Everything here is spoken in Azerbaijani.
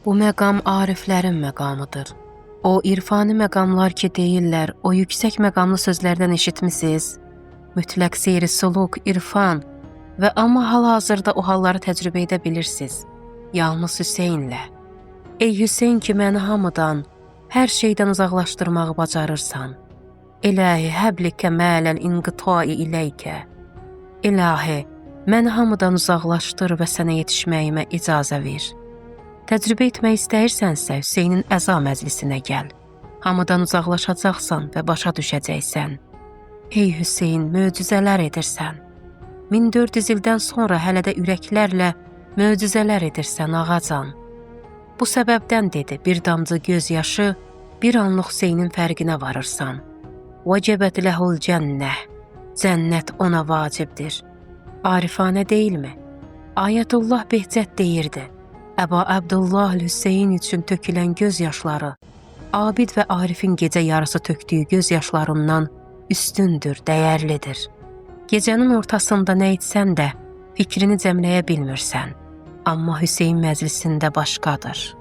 Bu məqam ariflərin məqamıdır. O irfani məqamlar ki deyirlər, o yüksək məqamlı sözlərdən eşitmisiniz? Mütləq seyri suluk, irfan və amma hal-hazırda o halları təcrübə edə bilirsiniz. Yalnız Hüseynlə. Ey Hüseyn ki məni hamıdan, hər şeydən uzaqlaşdırmağı bacarırsan. İlahi, həblikə mələl inqitai iləykə. İlahi, məni hamıdan uzaqlaşdır və sənə yetişməyimə icazə ver. Təcrübə etmək istəyirsənsə, Hüseynin əza məclisinə gəl. Hamıdan uzaqlaşacaqsan və başa düşəcəksən. Ey Hüseyn, möcüzələr edirsən. 1400 ildən sonra hələ də ürəklərlə möcüzələr edirsən, ağacan. Bu səbəbdən dedi, bir damcı göz yaşı, bir anlıq Hüseynin fərqinə varırsan. Vəcəbət ləhul cənnə. Cənnət ona vacibdir. Arifanə deyilmi? Ayətullah Behcət deyirdi. Əba Əbdullah Hüseyin üçün tökülən göz yaşları, abid və arifin gecə yarısı tökdüyü göz yaşlarından üstündür, dəyərlidir. Gecənin ortasında nə etsən də fikrini cəmləyə bilmirsən. Amma Hüseyin məclisində başqadır.